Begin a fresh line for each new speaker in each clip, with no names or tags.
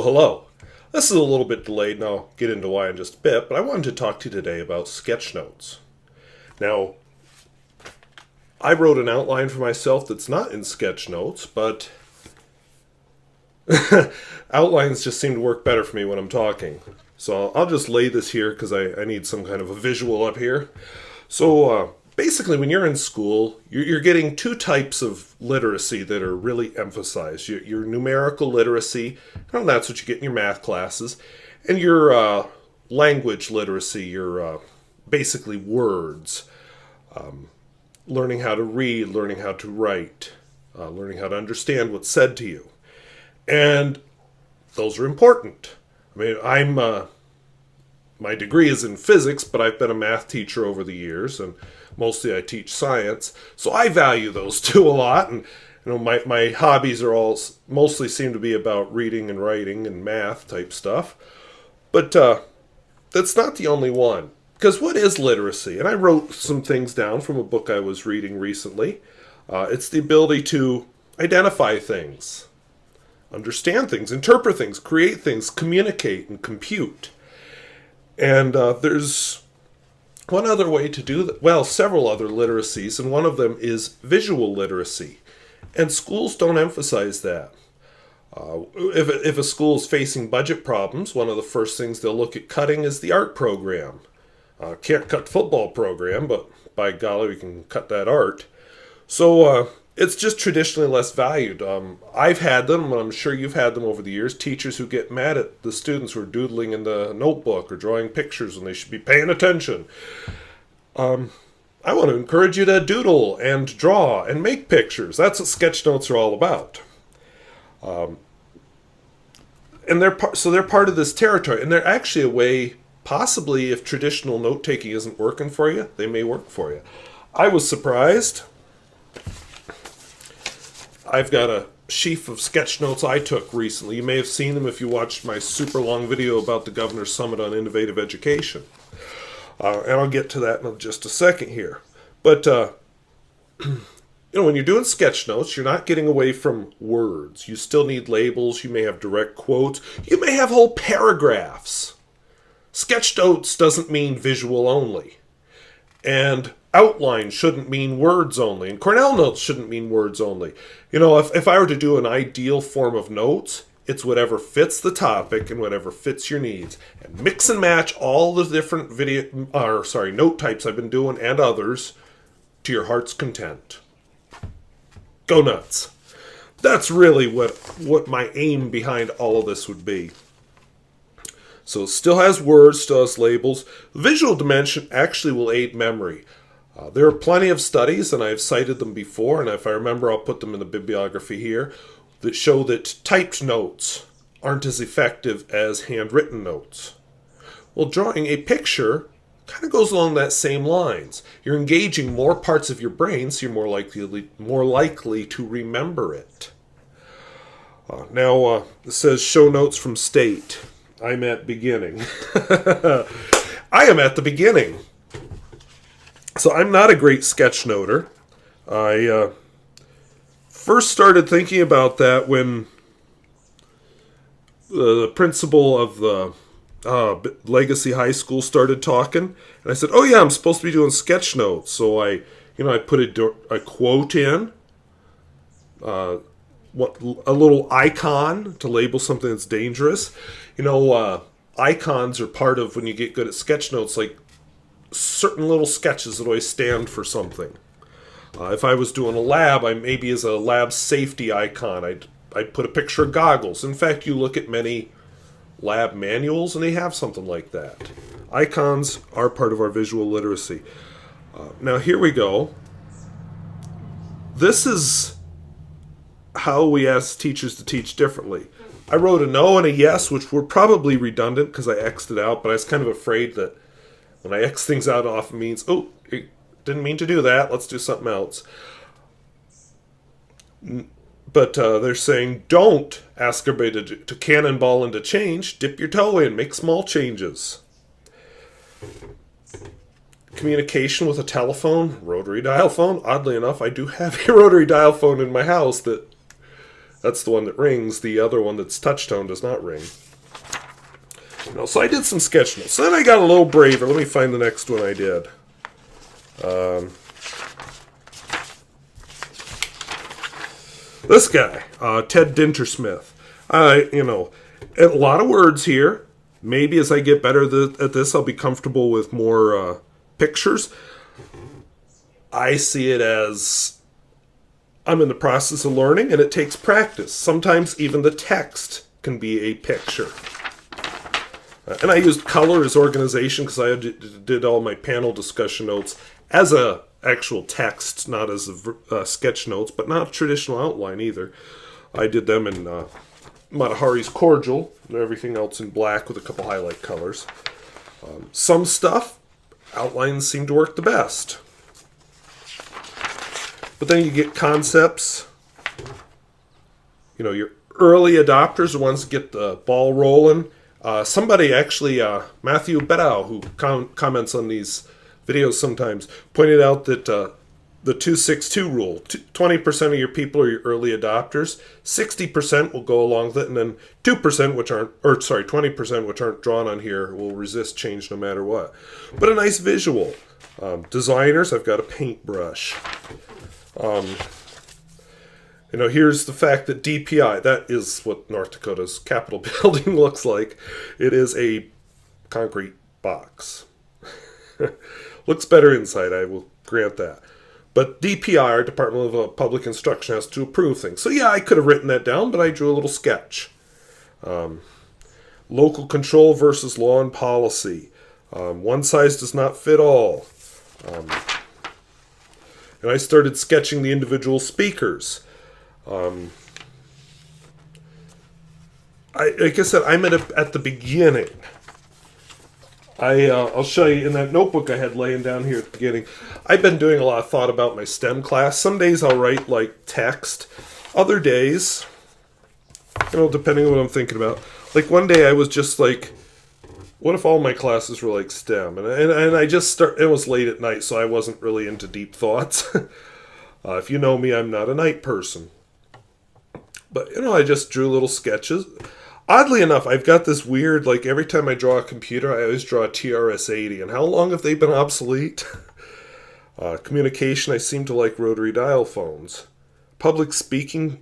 Well, hello. This is a little bit delayed, and I'll get into why in just a bit, but I wanted to talk to you today about Sketchnotes. Now, I wrote an outline for myself that's not in Sketchnotes, but outlines just seem to work better for me when I'm talking. So I'll just lay this here because I need some kind of a visual up here. So basically, when you're in school, you're getting two types of literacy that are really emphasized. Your numerical literacy, and that's what you get in your math classes, and your language literacy, your basically words. Learning how to read, learning how to write, learning how to understand what's said to you. And those are important. I mean, my degree is in physics, but I've been a math teacher over the years, and mostly I teach science. So I value those two a lot. And my hobbies are all mostly seem to be about reading and writing and math type stuff. But that's not the only one. Because what is literacy? And I wrote some things down from a book I was reading recently. It's the ability to identify things, understand things, interpret things, create things, communicate, and compute. And there's one other way to do that. Well, several other literacies, and one of them is visual literacy. And schools don't emphasize that. If a school is facing budget problems, one of the first things they'll look at cutting is the art program. Can't cut football program, but by golly, we can cut that art. So it's just traditionally less valued. I've had them, and I'm sure you've had them over the years, teachers who get mad at the students who are doodling in the notebook or drawing pictures when they should be paying attention. I want to encourage you to doodle and draw and make pictures. That's what Sketchnotes are all about. And they're part of this territory, and they're actually a way. Possibly, if traditional note-taking isn't working for you, they may work for you. I was surprised. I've got a sheaf of sketch notes I took recently. You may have seen them if you watched my super long video about the Governor's Summit on Innovative Education. And I'll get to that in just a second here. But, when you're doing sketch notes, you're not getting away from words. You still need labels. You may have direct quotes. You may have whole paragraphs. Sketchnotes doesn't mean visual only. And outline shouldn't mean words only. And Cornell notes shouldn't mean words only. If I were to do an ideal form of notes, it's whatever fits the topic and whatever fits your needs. And mix and match all the different note types I've been doing and others to your heart's content. Go nuts. That's really what my aim behind all of this would be. So it still has words, still has labels. The visual dimension actually will aid memory. There are plenty of studies, and I've cited them before, and if I remember, I'll put them in the bibliography here, that show that typed notes aren't as effective as handwritten notes. Well, drawing a picture kind of goes along that same lines. You're engaging more parts of your brain, so you're more likely to remember it. Now, it says show notes from state. I'm at beginning. I am at the beginning. So I'm not a great sketchnoter. I first started thinking about that when the principal of the Legacy High School started talking. And I said, oh yeah, I'm supposed to be doing sketch notes. So I put a quote in, a little icon to label something that's dangerous. Icons are part of when you get good at sketch notes, like certain little sketches that always stand for something. If I was doing a lab, maybe as a lab safety icon, I'd put a picture of goggles. In fact, you look at many lab manuals and they have something like that. Icons are part of our visual literacy. Now here we go. This is how we ask teachers to teach differently. I wrote a no and a yes, which were probably redundant because I X'd it out, but I was kind of afraid that when I X things out, it often means, oh, it didn't mean to do that, let's do something else. But they're saying, don't ask everybody to cannonball into change, dip your toe in, make small changes. Communication with a telephone, rotary dial phone. Oddly enough, I do have a rotary dial phone in my house that That's the one that rings. The other one that's touch-tone does not ring. So I did some sketch notes. So then I got a little braver. Let me find the next one I did. This guy, Ted Dintersmith. A lot of words here. Maybe as I get better at this, I'll be comfortable with more pictures. I see it as I'm in the process of learning, and it takes practice. Sometimes even the text can be a picture. And I used color as organization because I did all my panel discussion notes as a actual text, not as a sketch notes, but not a traditional outline either. I did them in Matahari's cordial, and everything else in black with a couple highlight colors. Some stuff, outlines seem to work the best. But then you get concepts. Your early adopters, the ones that get the ball rolling. Somebody actually, Matthew Beddow, who comments on these videos sometimes, pointed out that the 262 rule, 20% of your people are your early adopters, 60% will go along with it, and then 2%, 20%, which aren't drawn on here, will resist change no matter what. But a nice visual. Designers, I've got a paintbrush. Here's the fact that DPI, that is what North Dakota's Capitol building looks like. It is a concrete box. Looks better inside, I will grant that. But DPI, our Department of Public Instruction, has to approve things. So yeah, I could have written that down, but I drew a little sketch. Local control versus law and policy. One size does not fit all. And I started sketching the individual speakers. Like I said, I'm at the beginning. I'll show you in that notebook I had laying down here at the beginning. I've been doing a lot of thought about my STEM class. Some days I'll write like text. Other days, depending on what I'm thinking about. Like one day I was just like, what if all my classes were like STEM? And I just it was late at night, so I wasn't really into deep thoughts. If you know me, I'm not a night person. But, I just drew little sketches. Oddly enough, I've got this weird, like, every time I draw a computer, I always draw a TRS-80. And how long have they been obsolete? Communication, I seem to like rotary dial phones. Public speaking,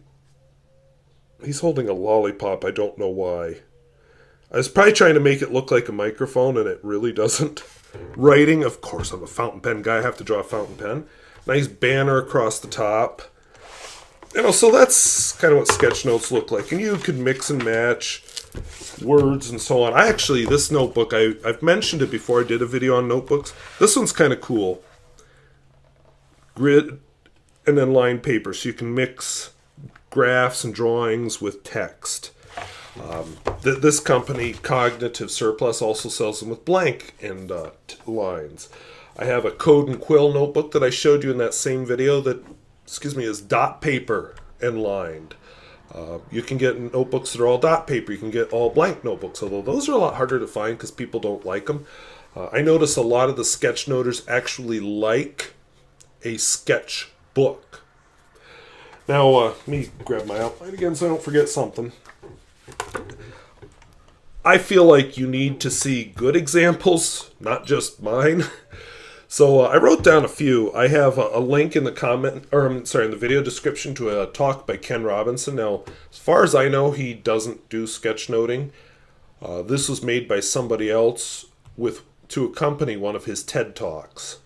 he's holding a lollipop. I don't know why. I was probably trying to make it look like a microphone, and it really doesn't. Writing, of course, I'm a fountain pen guy. I have to draw a fountain pen. Nice banner across the top. So that's kind of what sketch notes look like. And you could mix and match words and so on. This notebook, I've mentioned it before. I did a video on notebooks. This one's kind of cool. Grid and then lined paper. So you can mix graphs and drawings with text. This company, Cognitive Surplus, also sells them with blank and lines. I have a Code and Quill notebook that I showed you in that same video that, is dot paper and lined. You can get notebooks that are all dot paper. You can get all blank notebooks, although those are a lot harder to find because people don't like them. I notice a lot of the sketchnoters actually like a sketch book. Now, let me grab my outline again so I don't forget something. I feel like you need to see good examples, not just mine. So I wrote down a few. I have a link in the in the video description to a talk by Ken Robinson. Now, as far as I know, he doesn't do sketchnoting. This was made by somebody else to accompany one of his TED Talks.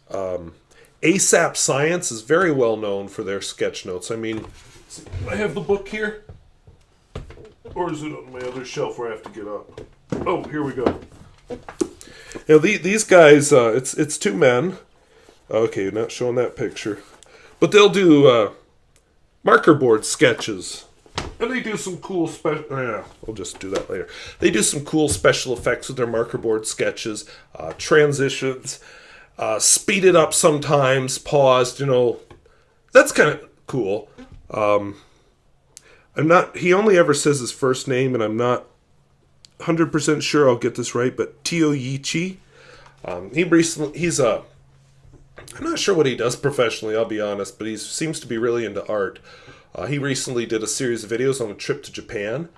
ASAP Science is very well known for their sketchnotes. I have the book here. Or is it on my other shelf where I have to get up? Oh, here we go. These guys, it's two men. Okay, not showing that picture. But they'll do marker board sketches. And they do some cool we'll just do that later. They do some cool special effects with their marker board sketches. Transitions. Speed it up sometimes. Paused, That's kind of cool. He only ever says his first name, and I'm not 100% sure I'll get this right, but Tioyichi. I'm not sure what he does professionally, I'll be honest, but he seems to be really into art. He recently did a series of videos on a trip to Japan.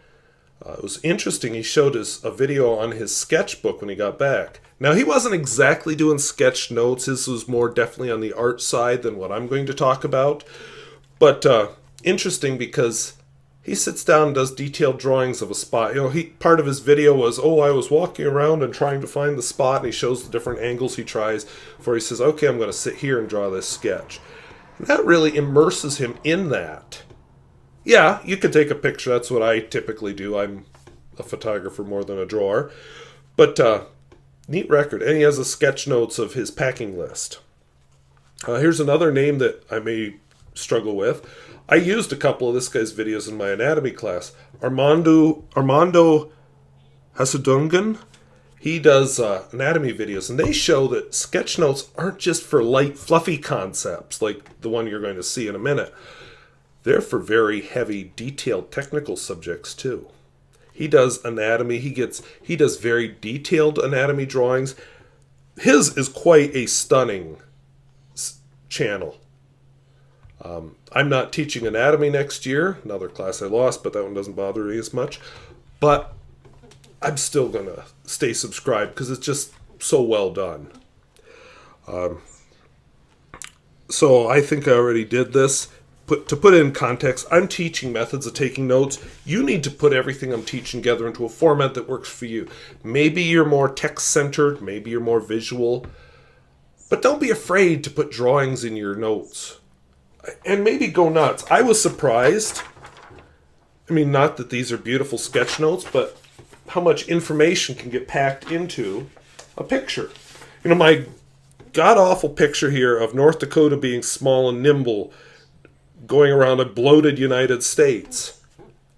It was interesting. He showed us a video on his sketchbook when he got back. Now, he wasn't exactly doing sketch notes. His was more definitely on the art side than what I'm going to talk about. But interesting because he sits down and does detailed drawings of a spot. Part of his video was, I was walking around and trying to find the spot, and he shows the different angles he tries before he says, okay, I'm going to sit here and draw this sketch. And that really immerses him in that. Yeah, you could take a picture. That's what I typically do. I'm a photographer more than a drawer. But neat record. And he has a sketch notes of his packing list. Here's another name that I may struggle with. I used a couple of this guy's videos in my anatomy class. Armando Hasadungan. He does anatomy videos, and they show that sketch notes aren't just for light, fluffy concepts like the one you're going to see in a minute. They're for very heavy, detailed, technical subjects too. He does anatomy. He does very detailed anatomy drawings. His is quite a stunning channel. I'm not teaching anatomy next year. Another class I lost, but that one doesn't bother me as much. But I'm still going to stay subscribed because it's just so well done. So I think I already did this. To put it in context, I'm teaching methods of taking notes. You need to put everything I'm teaching together into a format that works for you. Maybe you're more text-centered. Maybe you're more visual. But don't be afraid to put drawings in your notes. And maybe go nuts. I was surprised. I mean, not that these are beautiful sketch notes, but how much information can get packed into a picture. My god-awful picture here of North Dakota being small and nimble, going around a bloated United States.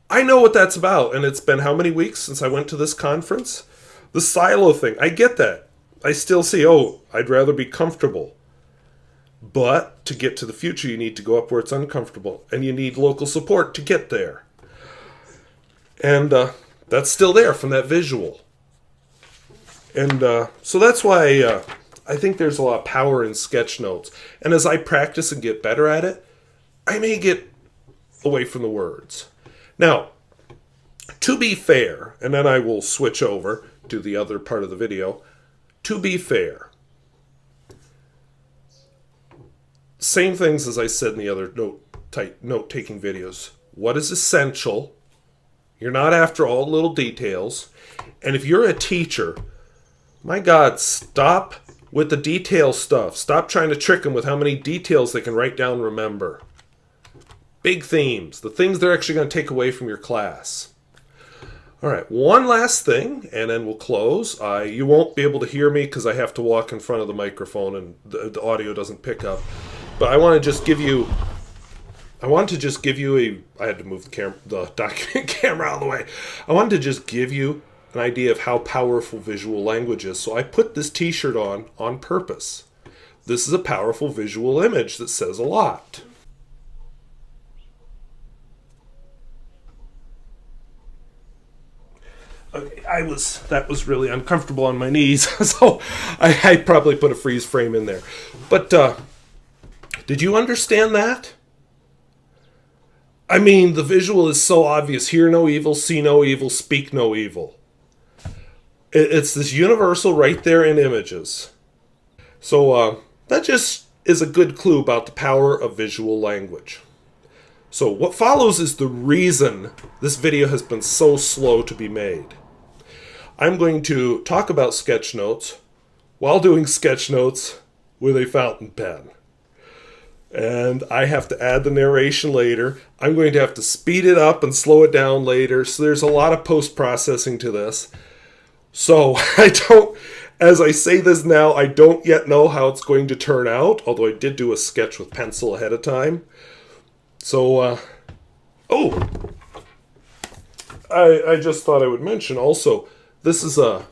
I know what that's about, and it's been how many weeks since I went to this conference? The silo thing, I get that. I still see, I'd rather be comfortable. But to get to the future, you need to go up where it's uncomfortable, and you need local support to get there. And that's still there from that visual. And so that's why I think there's a lot of power in sketch notes. And as I practice and get better at it, I may get away from the words. Now, to be fair, and then I will switch over to the other part of the video. To be fair, same things as I said in the other note-taking videos. What is essential? You're not after all the little details. And if you're a teacher, my God, stop with the detail stuff. Stop trying to trick them with how many details they can write down and remember. Big themes, the things they're actually going to take away from your class. All right, one last thing, and then we'll close. You won't be able to hear me because I have to walk in front of the microphone and the audio doesn't pick up. But I want to just give you I had to move the document camera out of the way. I wanted to just give you an idea of how powerful visual language is. So I put this t-shirt on purpose. This is a powerful visual image that says a lot. Okay, that was really uncomfortable on my knees, so I probably put a freeze frame in there. But did you understand that? I mean, the visual is so obvious. Hear no evil, see no evil, speak no evil. It's this universal right there in images. So that just is a good clue about the power of visual language. So what follows is the reason this video has been so slow to be made. I'm going to talk about sketchnotes while doing sketchnotes with a fountain pen. And I have to add the narration later. I'm going to have to speed it up and slow it down later. So there's a lot of post-processing to this. So as I say this now, I don't yet know how it's going to turn out. Although I did do a sketch with pencil ahead of time. So, I just thought I would mention also, this is a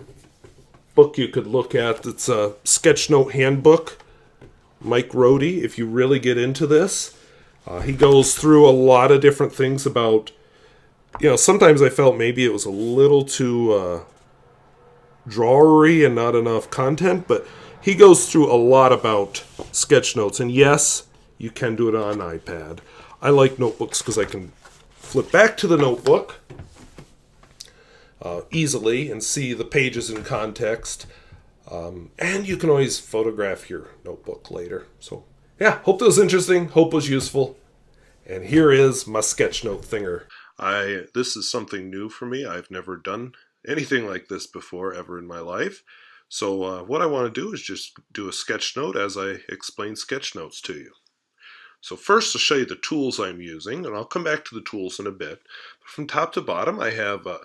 book you could look at. It's a Sketchnote handbook. Mike Rohde, if you really get into this. He goes through a lot of different things about, sometimes I felt maybe it was a little too drawery and not enough content, but he goes through a lot about sketchnotes. And yes, you can do it on an iPad. I like notebooks because I can flip back to the notebook easily and see the pages in context. And you can always photograph your notebook later. So, yeah, hope that was interesting. Hope it was useful. And here is my sketchnote thinger. This is something new for me. I've never done anything like this before ever in my life. So what I want to do is just do a sketchnote as I explain sketchnotes to you. So first, I'll show you the tools I'm using, and I'll come back to the tools in a bit. From top to bottom, I have a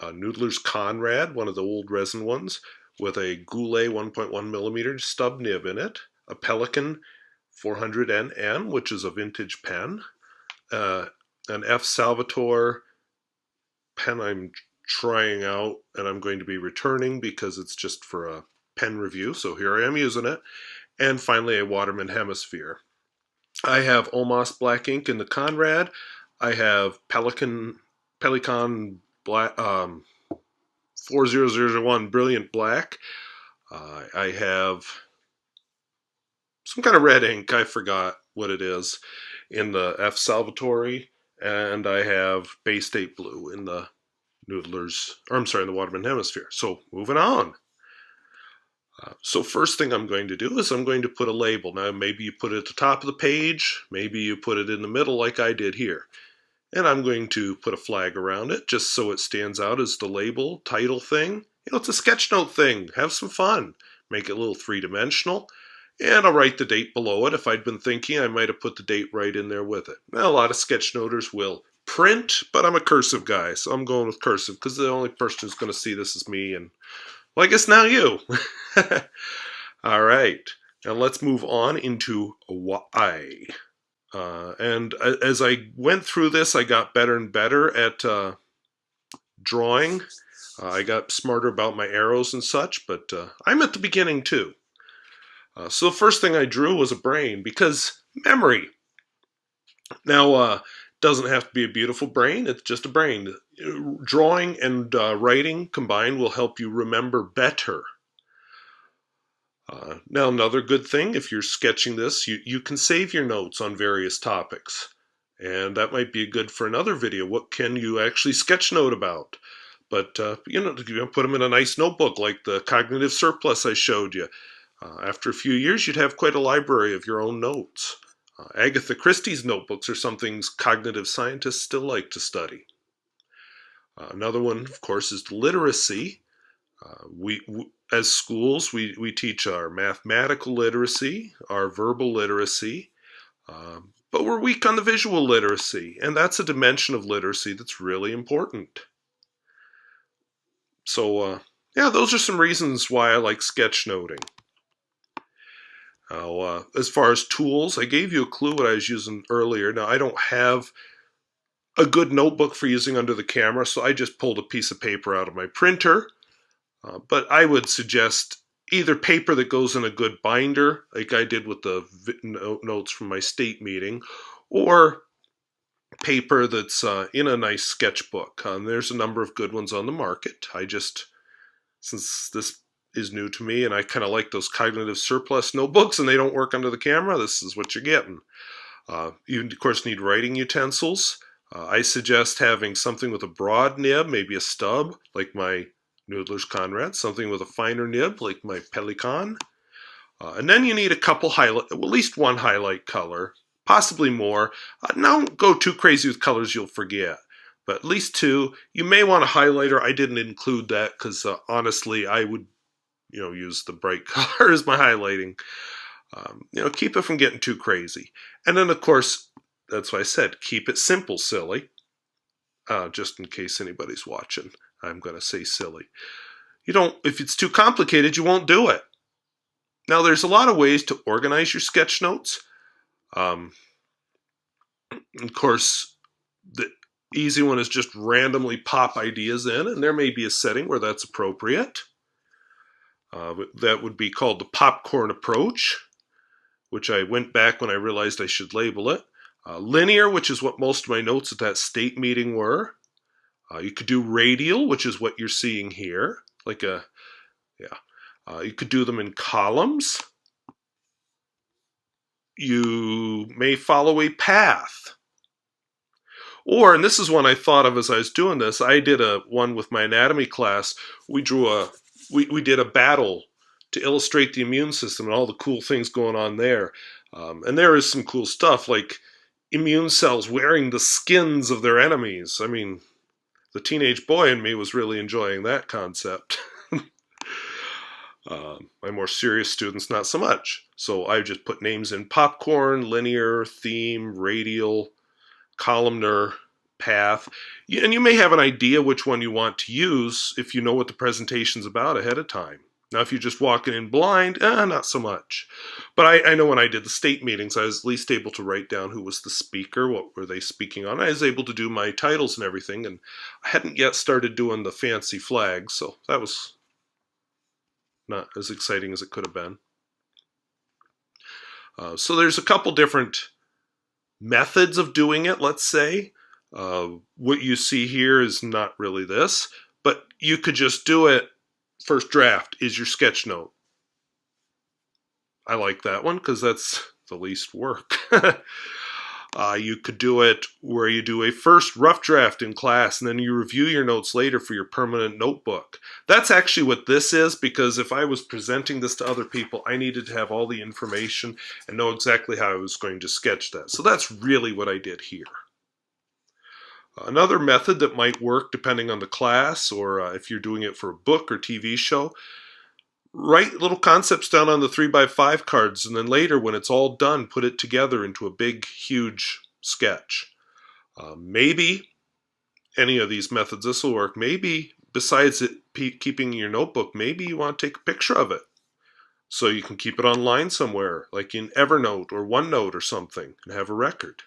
Noodler's Conrad, one of the old resin ones, with a Goulet 1.1 millimeter stub nib in it, a Pelikan 400NN, which is a vintage pen, an F. Salvatore pen I'm trying out and I'm going to be returning because it's just for a pen review, so here I am using it, and finally a Waterman Hemisphere. I have Omos black ink in the Conrad. I have Pelikan black 40001 brilliant black. I have some kind of red ink, I forgot what it is, in the F. Salvatore, and I have Bay State blue in the Noodler's, or I'm sorry, in the Waterman Hemisphere. So moving on. So first thing I'm going to do is I'm going to put a label. Now maybe you put it at the top of the page, maybe you put it in the middle like I did here. And I'm going to put a flag around it just so it stands out as the label, title thing. You know, it's a sketchnote thing. Have some fun. Make it a little three-dimensional. And I'll write the date below it. If I'd been thinking, I might have put the date right in there with it. Now, a lot of sketchnoters will print, but I'm a cursive guy, so I'm going with cursive because the only person who's going to see this is me, and, well, I guess now you. All right. Now let's move on into why. And as I went through this, I got better and better at drawing. I got smarter about my arrows and such, but I'm at the beginning too. So the first thing I drew was a brain, because memory. Now, doesn't have to be a beautiful brain, it's just a brain. Drawing and writing combined will help you remember better. Now, another good thing, if you're sketching this, you can save your notes on various topics. And that might be good for another video. What can you actually sketchnote about? But, put them in a nice notebook like the cognitive surplus I showed you. After a few years, you'd have quite a library of your own notes. Agatha Christie's notebooks are some things cognitive scientists still like to study. Another one, of course, is literacy. As schools, we teach our mathematical literacy, our verbal literacy, but we're weak on the visual literacy, and that's a dimension of literacy that's really important. So, yeah, those are some reasons why I like sketchnoting. Now, as far as tools, I gave you a clue what I was using earlier. Now, I don't have a good notebook for using under the camera, so I just pulled a piece of paper out of my printer. But I would suggest either paper that goes in a good binder, like I did with the notes from my state meeting, or paper that's in a nice sketchbook. There's a number of good ones on the market. Since this is new to me and I kind of like those cognitive surplus notebooks and they don't work under the camera, this is what you're getting. You, of course, need writing utensils. I suggest having something with a broad nib, maybe a stub, like my Noodler's Conrad, something with a finer nib, like my Pelikan. And then you need a couple highlight, well, at least one highlight color, possibly more. Don't go too crazy with colors you'll forget, but at least two. You may want a highlighter. I didn't include that because honestly, I would use the bright color as my highlighting. Keep it from getting too crazy. And then, of course, that's why I said, keep it simple, silly. Just in case anybody's watching, I'm going to say silly. If it's too complicated, you won't do it. Now, there's a lot of ways to organize your sketch notes. Of course, the easy one is just randomly pop ideas in, and there may be a setting where that's appropriate. That would be called the popcorn approach, which I went back when I realized I should label it. Linear, which is what most of my notes at that state meeting were. You could do radial, which is what you're seeing here. You could do them in columns. You may follow a path. Or, and this is one I thought of as I was doing this, I did one with my anatomy class. We did a battle to illustrate the immune system and all the cool things going on there. And there is some cool stuff like immune cells wearing the skins of their enemies. I mean, the teenage boy in me was really enjoying that concept. My more serious students, not so much. So I just put names in: popcorn, linear, theme, radial, columnar, path. And you may have an idea which one you want to use if you know what the presentation's about ahead of time. Now, if you're just walking in blind, not so much. But I know when I did the state meetings, I was at least able to write down who was the speaker, what were they speaking on. I was able to do my titles and everything, and I hadn't yet started doing the fancy flags, so that was not as exciting as it could have been. So there's a couple different methods of doing it, let's say. What you see here is not really this, but you could just do it. First draft is your sketch note. I like that one because that's the least work. You could do it where you do a first rough draft in class and then you review your notes later for your permanent notebook. That's actually what this is, because if I was presenting this to other people, I needed to have all the information and know exactly how I was going to sketch that. So that's really what I did here. Another method that might work depending on the class, or if you're doing it for a book or TV show, write little concepts down on the 3x5 cards, and then later when it's all done, put it together into a big, huge sketch. Maybe any of these methods, this will work. Maybe besides it keeping your notebook, maybe you want to take a picture of it so you can keep it online somewhere, like in Evernote or OneNote or something, and have a record.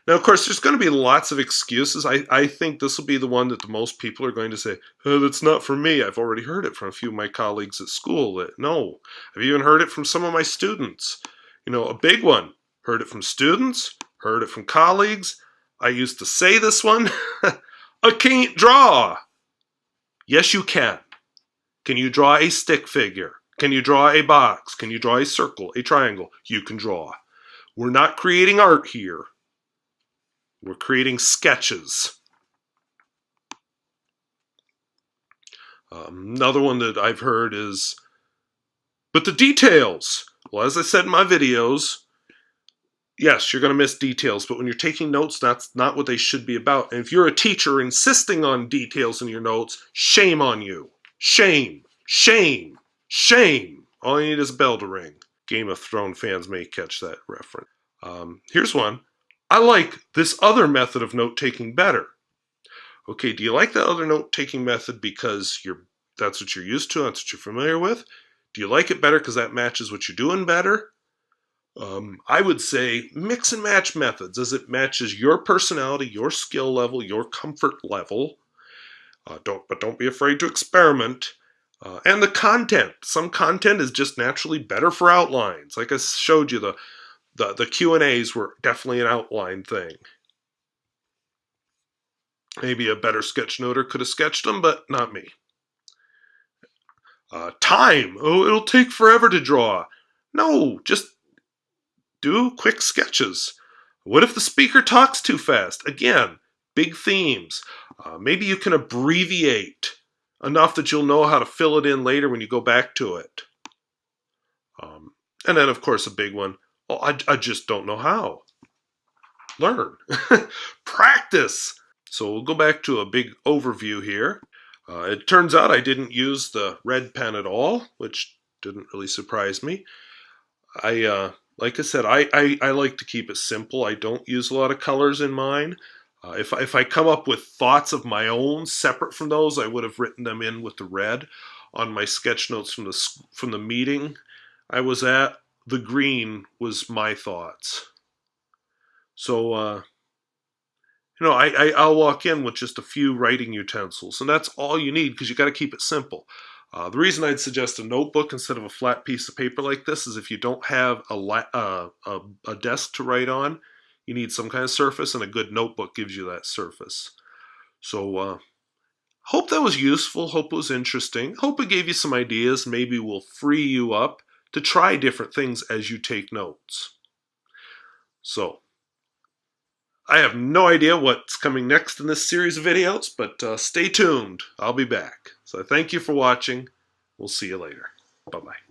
Now, of course, there's going to be lots of excuses. I think this will be the one that the most people are going to say, oh, that's not for me. I've already heard it from a few of my colleagues at school. That no, I've even heard it from some of my students. You know, a big one. Heard it from students, heard it from colleagues. I used to say this one, I can't draw. Yes, you can. Can you draw a stick figure? Can you draw a box? Can you draw a circle, a triangle? You can draw. We're not creating art here. We're creating sketches. Another one that I've heard is, but the details. Well, as I said in my videos, yes, you're going to miss details, but when you're taking notes, that's not what they should be about. And if you're a teacher insisting on details in your notes, shame on you. Shame, shame, shame. All you need is a bell to ring. Game of Thrones fans may catch that reference. Here's one. I like this other method of note-taking better. Okay, do you like that other note-taking method because that's what you're used to, that's what you're familiar with? Do you like it better because that matches what you're doing better? I would say mix and match methods as it matches your personality, your skill level, your comfort level. Don't be afraid to experiment. And the content. Some content is just naturally better for outlines. Like I showed you, the Q&As were definitely an outline thing. Maybe a better sketchnoter could have sketched them, but not me. Time. Oh, it'll take forever to draw. No, just do quick sketches. What if the speaker talks too fast? Again, big themes. Maybe you can abbreviate enough that you'll know how to fill it in later when you go back to it. And then, of course, a big one. Oh, I just don't know how. Learn. Practice. So we'll go back to a big overview here. It turns out I didn't use the red pen at all, which didn't really surprise me. Like I said, I like to keep it simple. I don't use a lot of colors in mine. If I come up with thoughts of my own separate from those, I would have written them in with the red. On my sketch notes from the meeting I was at, the green was my thoughts. So I'll walk in with just a few writing utensils, and that's all you need because you got to keep it simple. The reason I'd suggest a notebook instead of a flat piece of paper like this is if you don't have a desk to write on, you need some kind of surface, and a good notebook gives you that surface. So hope that was useful, hope it was interesting, hope it gave you some ideas, maybe will free you up to try different things as you take notes. So I have no idea what's coming next in this series of videos, but stay tuned. I'll be back. So thank you for watching. We'll see you later. Bye-bye.